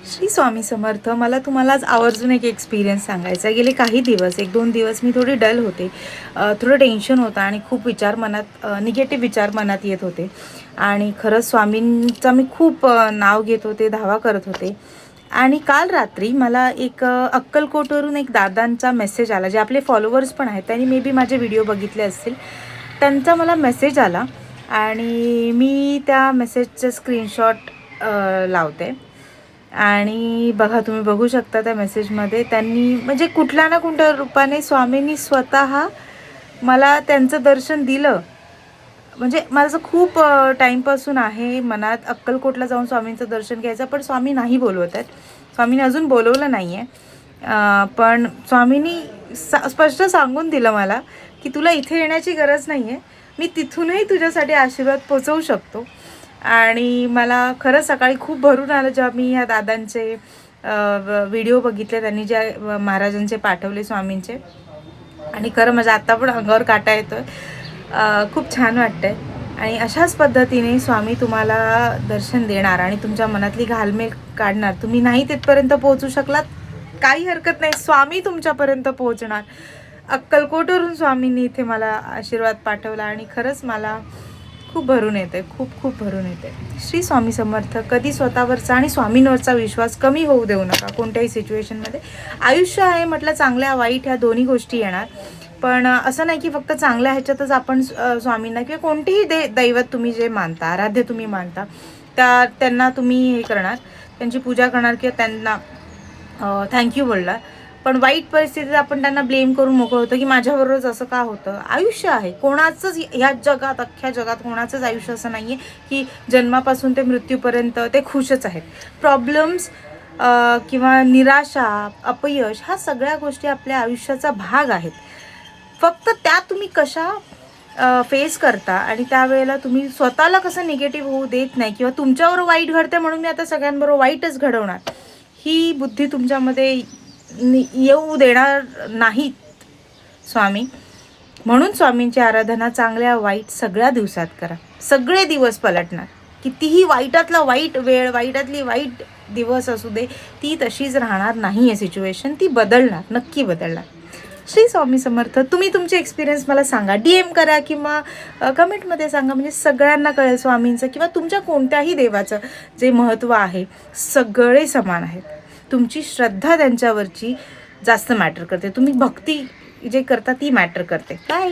श्री स्वामी समर्थ. मला तुम्हाला आज आवर्जून एक एक्सपिरियन्स सांगायचा आहे. गेले काही दिवस, 1-2 दिवस मी थोडी डल होते. थोडं टेन्शन होतं आणि खूप विचार मनात, निगेटिव्ह विचार मनात येत होते. आणि खरंच स्वामींचा मी खूप नाव घेत होते, धावा करत होते. आणि काल रात्री मला एक अक्कलकोटवरून एक दादांचा मेसेज आला, जे आपले फॉलोवर्स पण आहेत, त्यांनी मे बी माझे व्हिडिओ बघितले असतील. त्यांचा मला मेसेज आला आणि मी त्या मेसेजचं स्क्रीनशॉट लावते. आणि बघा, तुम्ही बघू शकता त्या मेसेजमध्ये त्यांनी म्हणजे कुठल्या ना कुठल्या रूपाने स्वामींनी स्वतः मला त्यांचं दर्शन दिलं. म्हणजे माझं खूप टाईमपासून आहे मनात अक्कलकोटला जाऊन स्वामींचं दर्शन घ्यायचं, पण स्वामी नाही बोलवत आहेत. स्वामींनी अजून बोलवलं नाही आहे. पण स्वामींनी स्पष्ट सांगून दिलं मला की तुला इथे येण्याची गरज नाही आहे, मी तिथूनही तुझ्यासाठी आशीर्वाद पोचवू शकतो. आणि मला खरं सकाळी खूप भरून आलं जेव्हा मी ह्या दादांचे व्हिडिओ बघितले, त्यांनी ज्या महाराजांचे पाठवले स्वामींचे. आणि खरं माझ्या आत्ता पण अंगावर काटा येतो आहे. खूप छान वाटतंय. आणि अशाच पद्धतीने स्वामी तुम्हाला दर्शन देणार आणि तुमच्या मनातली घालमेल काढणार. तुम्ही नाही तिथपर्यंत पोहोचू शकलात, काही हरकत नाही, स्वामी तुमच्यापर्यंत पोहोचणार. अक्कलकोटवरून स्वामींनी इथे मला आशीर्वाद पाठवला आणि खरंच मला खूप भरून येते, खूप खूप भरून येते. श्री स्वामी समर्थ. कधी स्वतःवरचा आणि स्वामींवरचा विश्वास कमी होऊ देऊ नका कोणत्याही सिच्युएशनमध्ये. आयुष्य आहे म्हटलं, चांगल्या वाईट ह्या दोन्ही गोष्टी येणार. पण असं नाही की फक्त चांगल्या ह्याच्यातच आपण स्वामींना किंवा कोणतेही दैवत तुम्ही जे मानता, आराध्य तुम्ही मानता, त्यांना तुम्ही हे करणार, त्यांची पूजा करणार किंवा त्यांना थँक्यू बोलणार. पण वाईट परिस्थितीत आपण त्यांना ब्लेम करून मोकळं होतं की माझ्याबरोबरच असं का होतं. आयुष्य आहे, कोणाचंच ह्या जगात, अख्ख्या जगात कोणाचंच आयुष्य असं नाही आहे की जन्मापासून ते मृत्यूपर्यंत ते खुशच आहेत. प्रॉब्लेम्स किंवा निराशा, अपयश ह्या सगळ्या गोष्टी आपल्या आयुष्याचा भाग आहेत. फक्त त्या तुम्ही कशा फेस करता आणि त्यावेळेला तुम्ही स्वतःला कसं निगेटिव्ह होऊ देत नाही किंवा तुमच्यावर वाईट घडते म्हणून मी आता सगळ्यांबरोबर वाईटच घडवणार, ही बुद्धी तुमच्यामध्ये येऊ देणार नाहीत स्वामी. म्हणून स्वामींची आराधना चांगल्या वाईट सगळ्या दिवसात करा. सगळे दिवस पलटणार. कितीही वाईटातला वाईट वेळ, वाईटातली वाईट दिवस असू दे, ती तशीच राहणार नाही आहे सिच्युएशन, ती बदलणार, नक्की बदलणार. श्री स्वामी समर्थ. तुम्ही तुमचे एक्सपिरियन्स मला सांगा, DM करा किंवा कमेंटमध्ये सांगा, म्हणजे सगळ्यांना कळेल स्वामींचं किंवा तुमच्या कोणत्याही देवाचं जे महत्त्व आहे. सगळे समान आहेत. तुमची श्रद्धा त्यांच्यावरची जास्त मॅटर करते, तुम्ही भक्ती जे करता ती मॅटर करते. बाय.